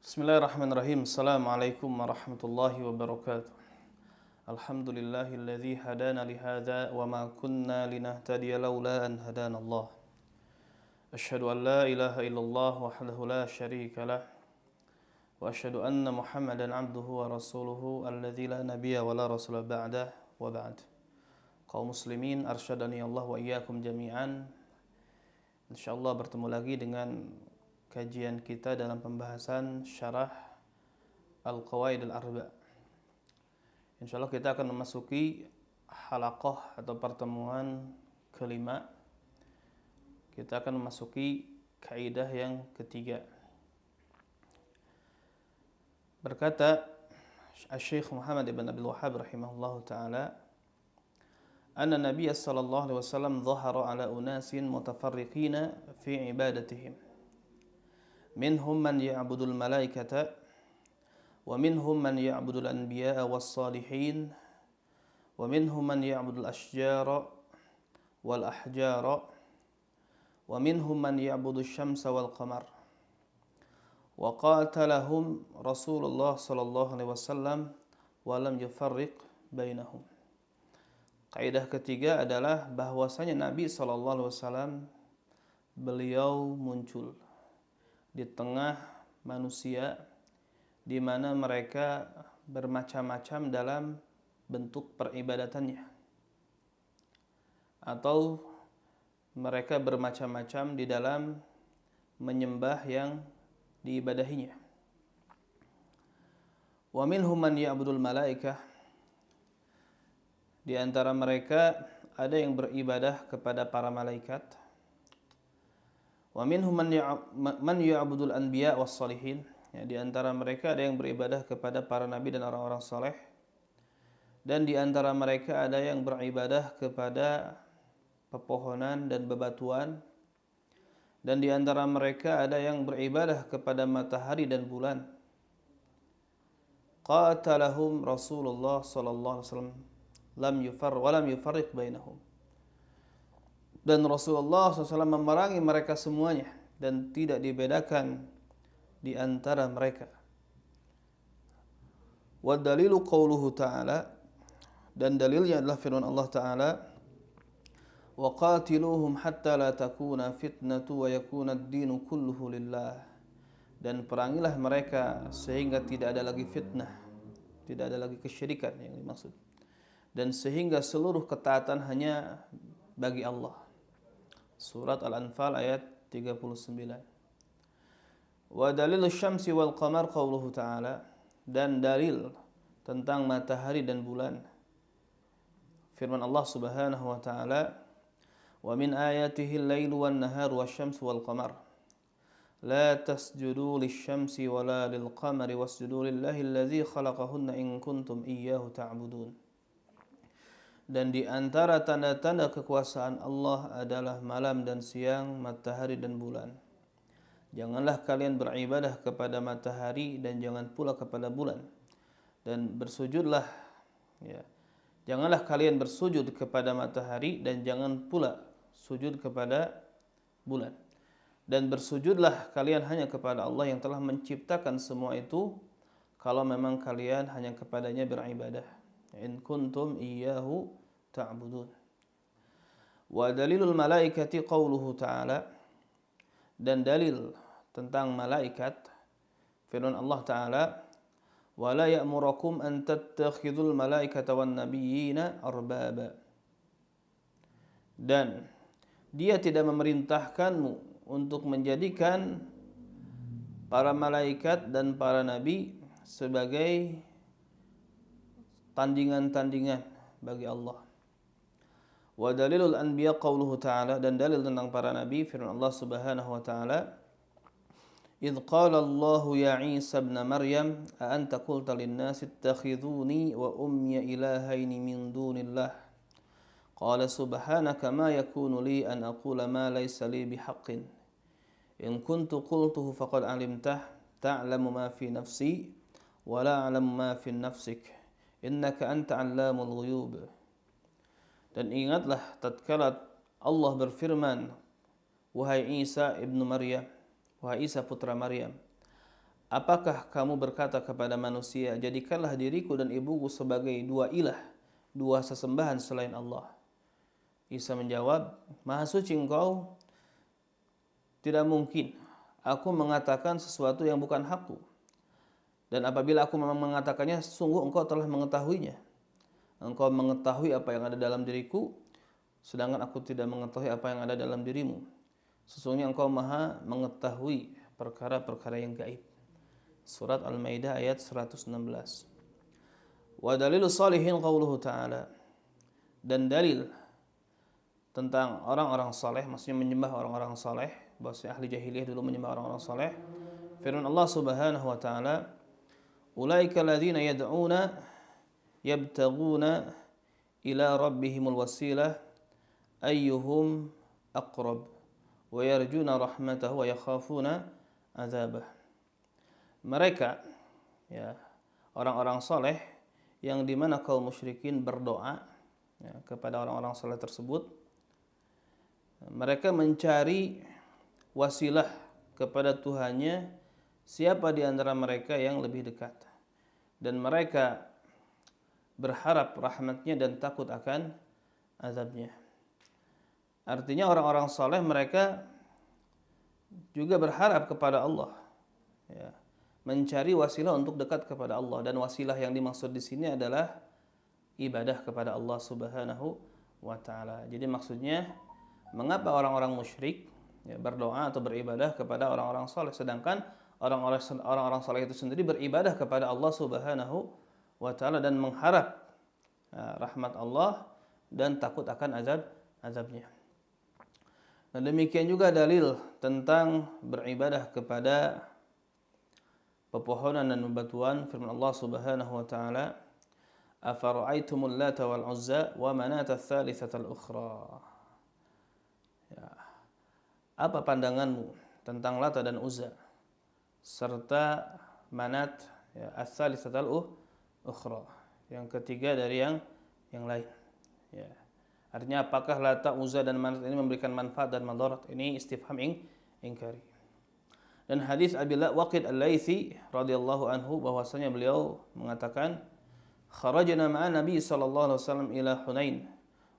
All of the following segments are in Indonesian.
Bismillahirrahmanirrahim. Assalamualaikum warahmatullahi wabarakatuh. Alhamdulillahilladzi hadana li hadza wa ma kunna linahtadiya laula an hadana Allah. Asyhadu an la ilaha illallah wahdahu la syarika lah wa asyhadu anna Muhammadan abduhu wa rasuluhu alladzi la nabiyya wa la rasula ba'dah wa ba'd. Kaum muslimin arsyadani Allah wa iyyakum jami'an. Insyaallah bertemu lagi dengan kajian kita dalam pembahasan syarah Al-Qawaid Al-Arba'. Insyaallah kita akan memasuki halaqah atau pertemuan kelima. Kita akan memasuki kaidah yang ketiga. Berkata Syekh Muhammad ibn Abdul Wahhab rahimahullahu taala, anna Nabiy sallallahu alaihi wasallam dhahara ala unasin mutafarriqina fi ibadatihim. Minhum man ya'budul malaikata wa minhum man ya'budul anbiya'a was salihin wa minhum man ya'budul ashjara wal ahjara wa minhum man ya'budul syamsa wal qamar. Wa qatalahum Rasulullah sallallahu alaihi wasallam wa lam yufarriq bainahum. Kaidah ketiga adalah bahwasanya Nabi sallallahu alaihi wasallam beliau muncul di tengah manusia di mana mereka bermacam-macam dalam bentuk peribadatannya, atau mereka bermacam-macam di dalam menyembah yang diibadahinya. Wa minhum man ya'budul malaikah, di antara mereka ada yang beribadah kepada para malaikat. Wa minhum man ya'budul anbiya was salihin, ya, di antara mereka ada yang beribadah kepada para nabi dan orang-orang saleh, dan di antara mereka ada yang beribadah kepada pepohonan dan bebatuan, dan di antara mereka ada yang beribadah kepada matahari dan bulan. Qatalahum Rasulullah sallallahu alaihi wasallam lam yufarriq bainahum. Dan Rasulullah SAW memerangi mereka semuanya dan tidak dibedakan di antara mereka. Wa dalilu qauluhu ta'ala, dan dalilnya adalah firman Allah Ta'ala, wa qatiluhum hatta la takuna fitnatu wa yakuna ad-dinu kulluhu lillah. Dan perangilah mereka sehingga tidak ada lagi fitnah, tidak ada lagi kesyirikan yang dimaksud, dan sehingga seluruh ketaatan hanya bagi Allah. Surat Al-Anfal ayat 39. Wa dalilus syamsi wal qamar qauluhu ta'ala, dan dalil tentang matahari dan bulan firman Allah Subhanahu wa ta'ala, wa min ayatihi al-lailu wan naharu wasyamsu wal qamar la tasjudu lisyamsi wala lilqamari wasjudu lillahi alladzi khalaqahunna in kuntum iyyahu ta'budun. Dan di antara tanda-tanda kekuasaan Allah adalah malam dan siang, matahari dan bulan. Janganlah kalian beribadah kepada matahari dan jangan pula kepada bulan. Dan bersujudlah, ya, janganlah kalian bersujud kepada matahari dan jangan pula sujud kepada bulan. Dan bersujudlah kalian hanya kepada Allah yang telah menciptakan semua itu, kalau memang kalian hanya kepadanya beribadah. In kuntum iyyahu ta'budun. Wa dalilul malaikati qauluhu ta'ala, dan dalil tentang malaikat firman Allah Ta'ala, wa la ya'murakum an tattakhidul malaikata wan nabiyyina arbaba. Dan dia tidak memerintahkanmu untuk menjadikan para malaikat dan para nabi sebagai tandingan-tandingan bagi Allah. Wa dalilul anbiya qauluhu ta'ala, dan dalil tentang para nabi firman Allah Subhanahu wa ta'ala, idh qala Allahu ya Isa ibn Maryam a anta qulta lin-nasi ittakhidhuni wa ummi ilahaini min dunillah qala subhanaka ma yakunu li an aqula ma laysa li bihaqqin in kuntu qultuhu faqad alimtah ta'lamu ma fi nafsi wa la a'lamu ma fi nafsik innaka anta 'allamul ghuyub. Dan ingatlah tatkala Allah berfirman, wahai Isa ibnu Maryam, wahai Isa putra Maryam, apakah kamu berkata kepada manusia, jadikanlah diriku dan ibuku sebagai dua ilah, dua sesembahan selain Allah? Isa menjawab, Maha suci Engkau, tidak mungkin aku mengatakan sesuatu yang bukan hakku. Dan apabila aku memang mengatakannya, sungguh engkau telah mengetahuinya. Engkau mengetahui apa yang ada dalam diriku, sedangkan aku tidak mengetahui apa yang ada dalam dirimu. Sesungguhnya engkau maha mengetahui perkara-perkara yang gaib. Surat Al-Maidah ayat 116. Wa dalilu salihin qauluhu ta'ala. Dan dalil tentang orang-orang saleh, maksudnya menyembah orang-orang saleh, bahwasanya ahli jahiliyah dulu menyembah orang-orang saleh. Firman Allah Subhanahu wa taala, "Ulaika alladziina yad'una yabtaghuna ila rabbihimul wasilah ayyuhum aqrab wa yarjuna rahmatahu wa yakhafuna adzabah." Mereka, ya, orang-orang saleh yang dimana kaum musyrikin berdoa, ya, kepada orang-orang saleh tersebut. Mereka mencari wasilah kepada Tuhannya, siapa di antara mereka yang lebih dekat, dan mereka berharap rahmatnya dan takut akan azabnya. Artinya orang-orang saleh mereka juga berharap kepada Allah, ya, mencari wasilah untuk dekat kepada Allah, dan wasilah yang dimaksud di sini adalah ibadah kepada Allah Subhanahu wa taala. Jadi maksudnya, mengapa orang-orang musyrik, ya, berdoa atau beribadah kepada orang-orang saleh, sedangkan orang-orang saleh itu sendiri beribadah kepada Allah Subhanahu wa taala dan mengharap, ya, rahmat Allah dan takut akan azabnya. Dan demikian juga dalil tentang beribadah kepada pepohonan dan bebatuan. Firman Allah Subhanahu wa taala, "Afara'aitumul Lata wal Uzza wa Manata ats-tsalitsata al-ukhra." Ya. Apa pandanganmu tentang Lata dan Uzza serta Manat, ya, ats-tsalitsata al-ukhra, yang ketiga dari yang lain, ya. Artinya apakah Lata, Uzza dan Manat ini memberikan manfaat dan madarat? Ini istifham ingkari. Dan hadis Abi Waqid Al-Laitsi radhiyallahu anhu, bahwasanya beliau mengatakan, "Kharajna ma'a Nabi sallallahu alaihi wasallam ila Hunain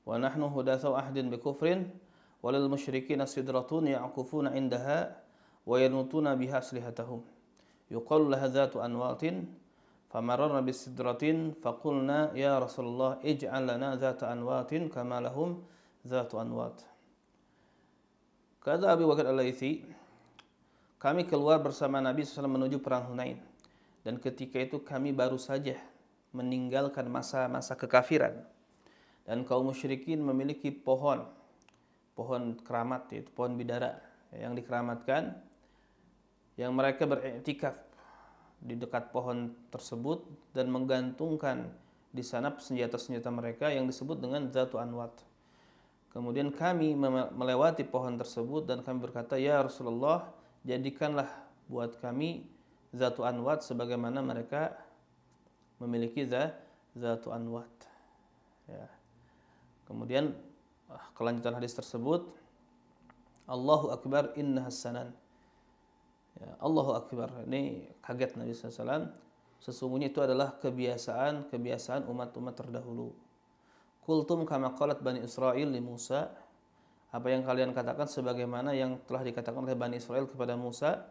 wa nahnu hudatsau ahdin bi kufrin walil musyrikin sidratun ya'kufuna indaha wa yanutuna biha aslihatahum yuqalu laha dzatu anwatin famararna bis sidratin faqulna ya Rasulullah ij'al lana dzata anwatin kama lahum dzatu anwat." Kata Abi Waqid Al-Laitsi, kami keluar bersama Nabi SAW menuju perang Hunain, dan ketika itu kami baru saja meninggalkan masa-masa kekafiran, dan kaum musyrikin memiliki pohon keramat, yaitu pohon bidara yang dikeramatkan, yang mereka beriktikaf di dekat pohon tersebut dan menggantungkan di sana senjata-senjata mereka yang disebut dengan Dzatu Anwat. Kemudian kami melewati pohon tersebut dan kami berkata, "Ya Rasulullah, jadikanlah buat kami Dzatu Anwat sebagaimana mereka memiliki Dzatu Anwat." Ya. Kemudian kelanjutan hadis tersebut, Allahu Akbar inna hasanan. Ya, Allahu Akbar. Ini kaget Nabi SAW. Sesungguhnya itu adalah kebiasaan umat-umat terdahulu. Kultum kama qalat Bani Israil li Musa. Apa yang kalian katakan sebagaimana yang telah dikatakan oleh Bani Israel kepada Musa.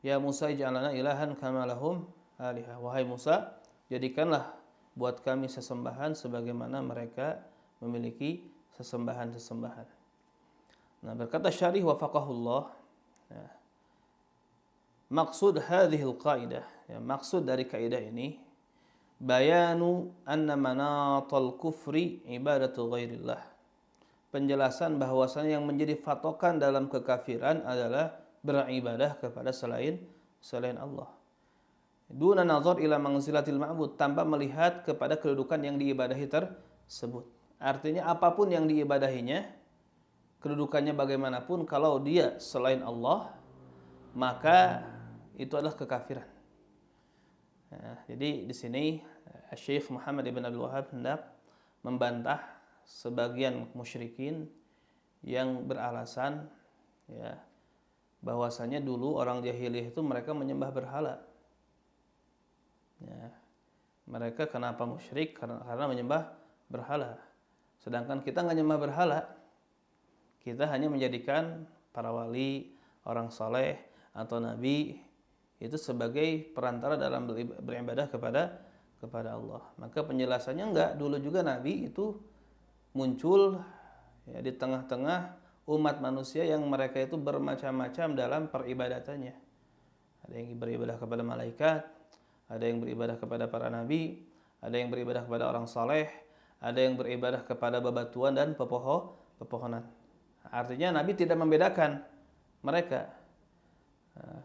Ya Musa ij'al lana ilahan kama lahum alihah. Wahai Musa, jadikanlah buat kami sesembahan sebagaimana mereka memiliki sesembahan-sesembahan. Nah, berkata Syarih wafaqahullah, ya, maksud hadhil qaidah, ya, maksud dari kaidah ini, bayanu anna manatal kufri ibadatu ghairillah. Penjelasan bahwasanya yang menjadi patokan dalam kekafiran adalah beribadah kepada selain Allah. Duna nazar ila manzilatil ma'bud, tanpa melihat kepada kedudukan yang diibadahi tersebut. Artinya apapun yang diibadahinya, kedudukannya bagaimanapun, kalau dia selain Allah, maka itu adalah kekafiran. Nah, jadi di sini Syekh Muhammad ibn Abdul Wahhab hendak membantah sebagian musyrikin yang beralasan, ya, bahwasanya dulu orang jahiliyah itu mereka menyembah berhala. Ya. Mereka kenapa musyrik? Karena menyembah berhala. Sedangkan kita nggak nyembah berhala. Kita hanya menjadikan para wali, orang soleh atau nabi itu sebagai perantara dalam beribadah kepada Allah. Maka penjelasannya enggak, dulu juga nabi itu muncul ya, di tengah-tengah umat manusia yang mereka itu bermacam-macam dalam peribadatannya. Ada yang beribadah kepada malaikat, ada yang beribadah kepada para nabi, ada yang beribadah kepada orang saleh, ada yang beribadah kepada bebatuan dan pepohonan. Artinya Nabi tidak membedakan mereka.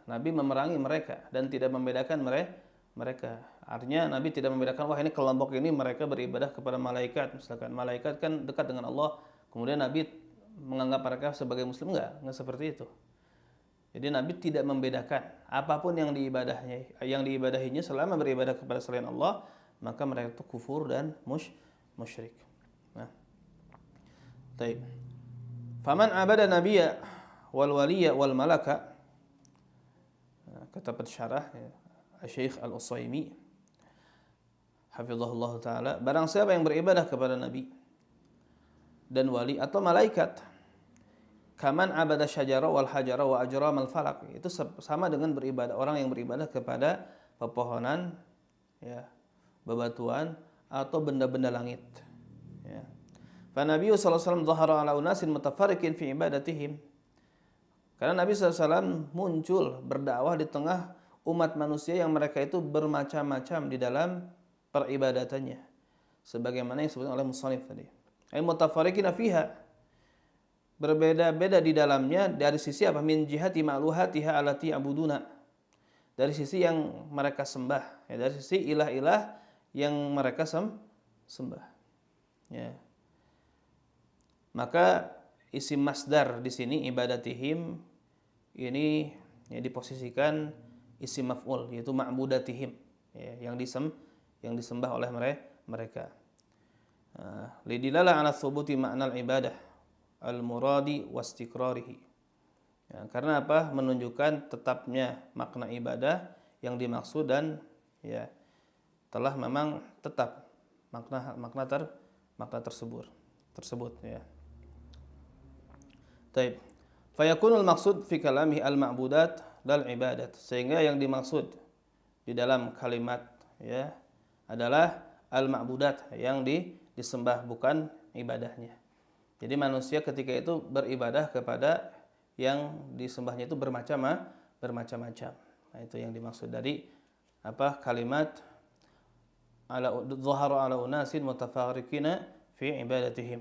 Nabi memerangi mereka dan tidak membedakan mereka. Artinya Nabi tidak membedakan, wah ini kelompok ini mereka beribadah kepada malaikat. Misalkan malaikat kan dekat dengan Allah, kemudian Nabi menganggap mereka sebagai muslim, enggak seperti itu. Jadi Nabi tidak membedakan apapun yang diibadahinya selama beribadah kepada selain Allah, maka mereka itu kufur dan musyrik. Nah. Baik. Faman abada nabiyya wal waliyya wal malaka, kata pensyarah ya, Syekh Al-Utsaimin hafizahullah taala, barang siapa yang beribadah kepada nabi dan wali atau malaikat, kaman abada syajara wal hajara wa ajram al falak, itu sama dengan beribadah orang yang beribadah kepada pepohonan ya, bebatuan atau benda-benda langit ya. Fa Nabi sallallahu alaihi wasallam dhahara ala unasin mutafarriqin fi ibadatihim, karena Nabi SAW muncul berdakwah di tengah umat manusia yang mereka itu bermacam-macam di dalam peribadatannya, sebagaimana yang disebutkan oleh musannif tadi. Ay mutafarriqina fiha, berbeda-beda di dalamnya dari sisi apa? Min jihati ma'luhatiha allati abuduna, dari sisi yang mereka sembah ya, dari sisi ilah-ilah yang mereka sembah ya. Maka isim masdar di sini ibadatihim ini ya, diposisikan isim maf'ul, yaitu ma'budatihim ya, yang disembah oleh mereka. Lidilala ala thubuti ma'nal ibadah al-muradi wastiqrarihi. Ya, karena apa? Menunjukkan tetapnya makna ibadah yang dimaksud dan ya telah memang tetap makna tersebut ya. Taib. Fayakunul maksud fi kalamihi al-ma'budat dal ibadat, sehingga yang dimaksud di dalam kalimat ya adalah al-ma'budat, yang disembah, bukan ibadahnya. Jadi manusia ketika itu beribadah kepada yang disembahnya itu bermacam-macam. Nah, itu yang dimaksud dari apa? Kalimat ala dhahara ala unasin mutafarriqina fi ibadatihim.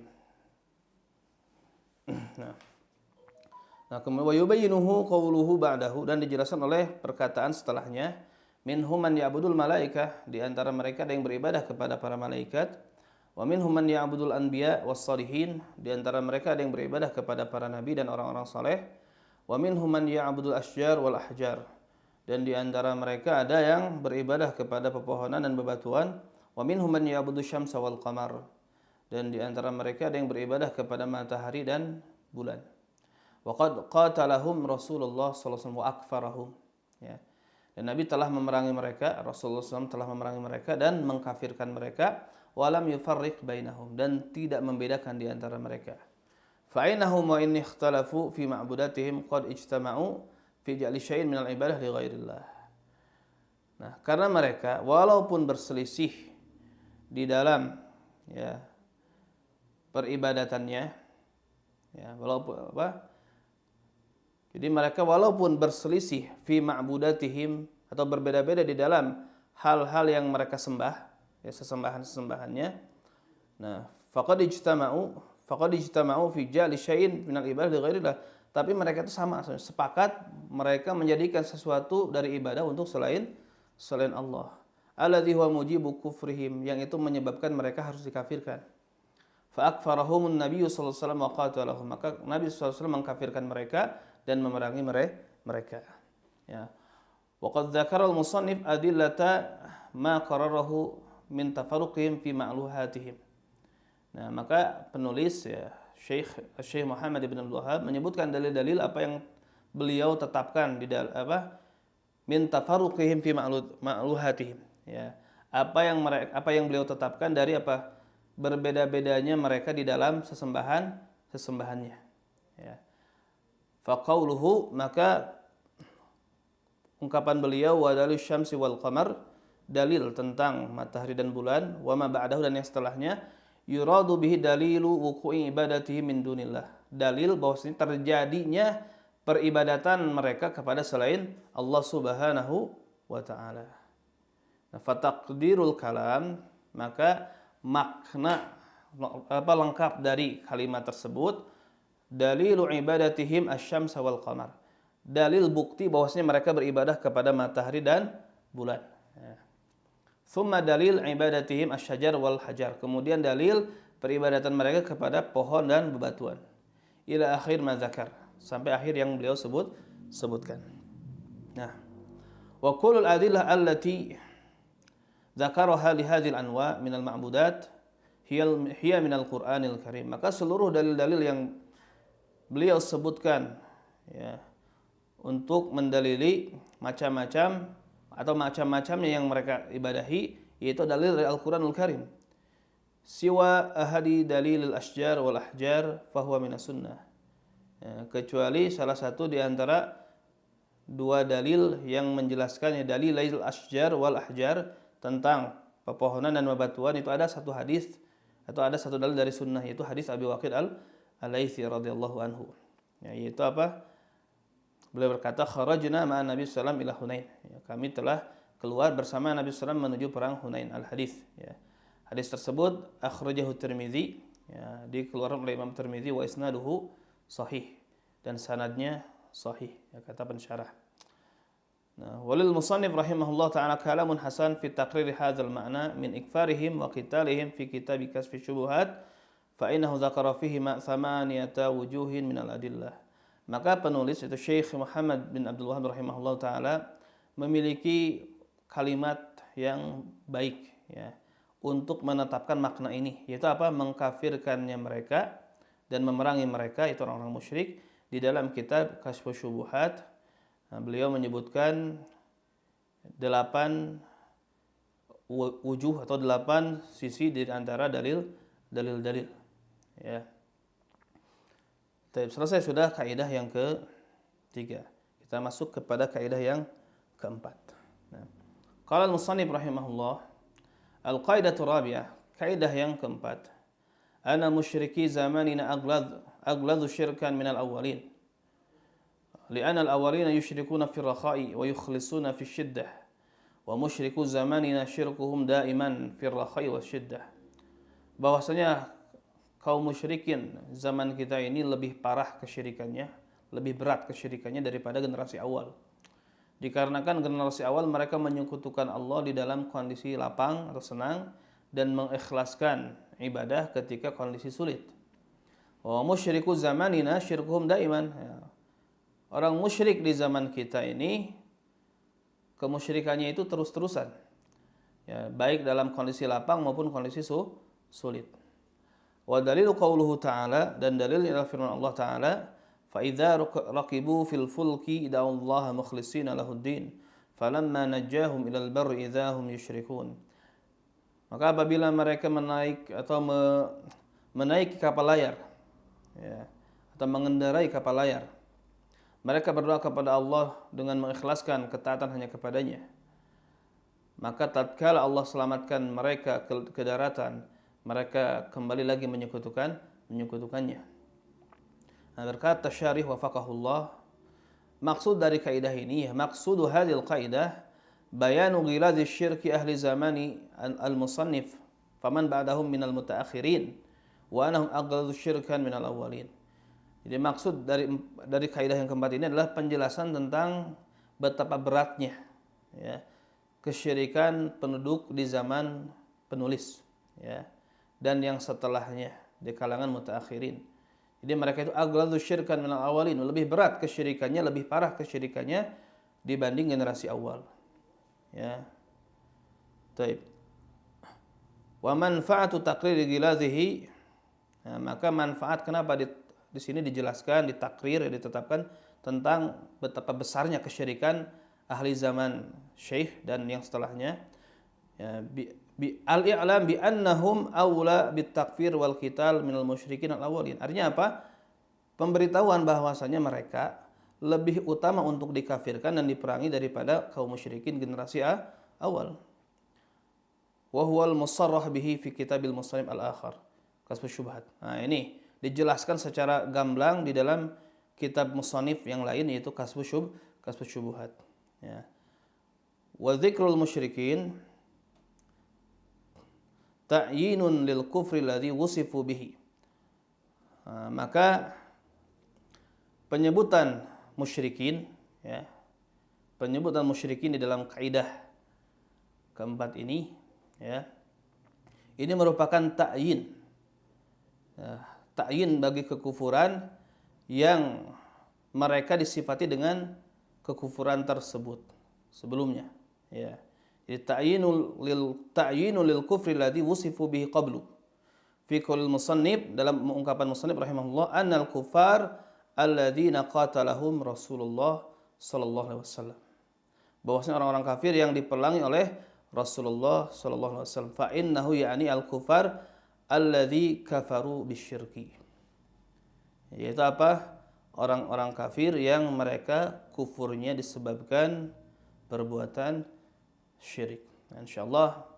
Nah, kemudian wa yubayyinuhu qawluhu ba'dahu, dan dijelaskan oleh perkataan setelahnya, minhum man ya'budul malaikah, di antara mereka ada yang beribadah kepada para malaikat, wa minhum man ya'budul anbiya was salihin, di antara mereka ada yang beribadah kepada para nabi dan orang-orang saleh, wa minhum man ya'budul asyjar wal ahjar, dan di antara mereka ada yang beribadah kepada pepohonan dan bebatuan, wa minhum man ya'budus syamsa wal qamar, dan di antara mereka ada yang beribadah kepada matahari dan bulan. Wa qad qatalahum Rasulullah sallallahu alaihi wasallam wa akfarahum ya. Dan Nabi telah memerangi mereka, Rasulullah SAW telah memerangi mereka dan mengkafirkan mereka, walam yufarriq bainahum, dan tidak membedakan di antara mereka. Fa ainahum wa in ikhtalafu fi ma'budatihim qad ijtama'u fi ja'li syai'in minal ibadah li ghairillah. Nah, karena mereka walaupun berselisih di dalam ya peribadatannya ya, walaupun apa? Jadi mereka walaupun berselisih fi ma'budatihim, atau berbeda-beda di dalam hal-hal yang mereka sembah, ya sesembahan-sesembahannya. Nah, faqad ijtama'u fi ja'li syai'in minal ibadah li ghairillah. Tapi mereka itu sama, sepakat mereka menjadikan sesuatu dari ibadah untuk selain Allah. Alladzi huwa mujibu kufrihim, yang itu menyebabkan mereka harus dikafirkan. Fa akfarahumun nabiyyu sallallahu alaihi wasallam wa qatalahum, maka Nabi sallallahu alaihi wasallam mengkafirkan mereka dan memerangi mereka. Ya. Wa qad dzakara al-musannif adillata ma qararahu min tafarruqihim fi ma'luhatihim. Nah, maka penulis ya Syekh Muhammad ibn Abdul Wahhab menyebutkan dalil-dalil apa yang beliau tetapkan di dalam min tafarruqihim fi ma'luhatihim, ya. Apa yang beliau tetapkan dari berbeda-bedanya mereka di dalam sesembahannya, ya. Faqauluhu, maka ungkapan beliau, wa dalil syamsi wal qamar, dalil tentang matahari dan bulan, wa ma ba'dahu, dan yang setelahnya, yuradu bihi dalilu wuqu'i ibadatihi min dunillah, dalil bahwasanya terjadinya peribadatan mereka kepada selain Allah Subhanahu wa taala. Nah, fataqdirul kalam, maka makna lengkap dari kalimat tersebut, dalilu ibadatihim asyamsa wal qamar, dalil bukti bahwasanya mereka beribadah kepada matahari dan bulan. Thumma dalil ibadatihim asyajar wal hajar, kemudian dalil peribadatan mereka kepada pohon dan bebatuan. Ila akhir ma dzakar, sampai akhir yang beliau sebutkan. Nah, wa kullul adillah allati dzakaraha li hadhil anwa' min al-ma'budat hiya min al-Qur'anil Karim. Maka seluruh dalil-dalil yang beliau sebutkan, ya, untuk mendalili macam-macamnya yang mereka ibadahi, yaitu dalil dari Al-Qur'anul Karim. Siwa ahadi dalilil asjar wal ahjar fahuwa minas sunnah, ya, kecuali salah satu di antara dua dalil yang menjelaskannya, dalilil asjar wal ahjar, tentang pepohonan dan bebatuan, itu ada satu hadis atau ada satu dalil dari sunnah, yaitu hadis Abi Waqid al-Laitsi radhiyallahu anhu, ya, yaitu beliau berkata, kharajna ma'an Nabi sallallahu alaihi wasallam ila Hunain, ya, kami telah keluar bersama Nabi sallallahu alaihi wasallam menuju perang Hunain. Al-hadis, ya. Hadis tersebut akhrajahu Tirmizi, ya, dikeluarkan oleh Imam Tirmizi, wa isnaduhu sahih, dan sanadnya sahih, ya, kata pensyarah. Nah, walil musannif rahimahullah ta'ala kalamun hasan fi taqrir hadzal ma'na min ikfarihim wa qitalihim fi kitab kasfi syubuhat fa innahu dzakara fihi thamaniyata wujuhin minal adillah. Maka penulis, itu Syekh Muhammad bin Abdul Wahhab rahimahullah ta'ala, memiliki kalimat yang baik, ya, untuk menetapkan makna ini, yaitu mengkafirkannya mereka dan memerangi mereka, itu orang-orang musyrik, di dalam kitab Kasyfus Syubuhat. Nah, beliau menyebutkan 8 wujuh atau 8 sisi di antara dalil-dalil, ya. Selesai sudah kaidah yang ketiga. Kita masuk kepada kaidah yang keempat. Nah, qala al-musannif rahimahullah, al-qaidatu rabi'ah, kaidah yang keempat, ana musyriki zamanina agladhu syirkan minal awwalin. Li'anna al-awwalina yusyrikuna fi ar-rakha'i wa yukhlisuna fi syiddah. Wa musyriku zamanina syirkuhum daiman fi ar-rakha'i wa syiddah. Bahwasanya kaum musyrikin zaman kita ini lebih parah kesyirikannya, lebih berat kesyirikannya daripada generasi awal. Dikarenakan generasi awal mereka menyekutukan Allah di dalam kondisi lapang atau senang dan mengikhlaskan ibadah ketika kondisi sulit. Wa musyriku zamanina syirkuhum daiman. Orang musyrik di zaman kita ini kemusyrikannya itu terus-terusan, ya, baik dalam kondisi lapang maupun kondisi sulit. Wa dalilu qauluhu ta'ala, dan dalil adalah firman Allah Ta'ala, fa idza raqibu fil fulki da'ullaha mukhlishina lahuddin falamma najjahum ilal barri idza hum yusyrikun. Maka apabila mereka menaiki kapal layar, ya, atau mengendarai kapal layar, mereka berdoa kepada Allah dengan mengikhlaskan ketaatan hanya kepadanya. Maka tatkala Allah selamatkan mereka ke daratan, mereka kembali lagi menyekutukannya. Nah, berkata syarih wafaqahullah, maksud dari kaidah ini, maksudu hadhil kaidah bayanu ghiladzi syirki ahli zamani al-musannif faman ba'dahum minal mutaakhirin wa anahum aghladu syirkan minal awwalin. Jadi maksud dari kaidah yang keempat ini adalah penjelasan tentang betapa beratnya, ya, kesyirikan penduduk di zaman penulis, ya, dan yang setelahnya di kalangan mutaakhirin. Jadi mereka itu aghladu syirkan minal awwalin, lebih berat kesyirikannya, lebih parah kesyirikannya dibanding generasi awal, ya. Taib. Wa manfaatu taqrir gilazihi, maka manfaat, kenapa di sini dijelaskan, ditakrir, ditetapkan tentang betapa besarnya kesyirikan ahli zaman Syekh dan yang setelahnya. Ya, al-i'lam bi annahum aula bit takfir wal qital minal musyrikin al-awwalin. Artinya apa? Pemberitahuan bahwasanya mereka lebih utama untuk dikafirkan dan diperangi daripada kaum musyrikin generasi awal. Wa huwal musarrah bihi fi kitabil musannif al-akhar, Kasfus Syubhat. Nah, ini dijelaskan secara gamblang di dalam kitab musannif yang lain, yaitu Kasfus Syubhat. Ya. Wa dzikrul musyrikin ta'yinun lil kufri alladhi wusifu bihi. Nah, maka penyebutan musyrikin, ya, penyebutan musyrikin di dalam kaidah keempat ini, ya, ini merupakan ta'yin, ya, ta'yin bagi kekufuran yang mereka disifati dengan kekufuran tersebut sebelumnya, ya. Jadi ta'yinul lil kufri alladhi wusifu bihi qablu. Fi qaulil musannif, dalam ungkapan musannif rahimahullah, annal kufar alladzina qatalahum Rasulullah sallallahu alaihi wasallam. Bahwasanya orang-orang kafir yang diperangi oleh Rasulullah sallallahu alaihi wasallam. Fa innahu ya'ni al-kufar alladzi kafaru bisyirki. Yaitu apa? Orang-orang kafir yang mereka kufurnya disebabkan perbuatan syirik. Nah, insyaallah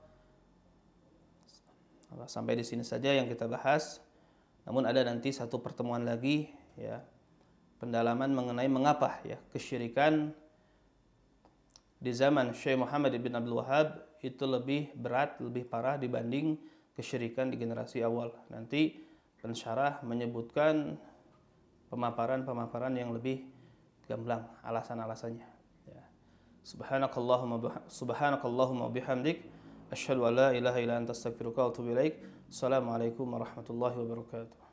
sampai di sini saja yang kita bahas. Namun ada nanti satu pertemuan lagi, ya, pendalaman mengenai mengapa, ya, kesyirikan di zaman Syekh Muhammad bin Abdul Wahhab itu lebih berat, lebih parah dibanding kesyirikan di generasi awal. Nanti pensyarah menyebutkan pemaparan yang lebih gamblang, alasan-alasannya. Ya. Subhanakallahumma bihamdik asyhadu an la ilaha illa anta astaghfiruka wa atubu ilaik. Assalamualaikum warahmatullahi wabarakatuh.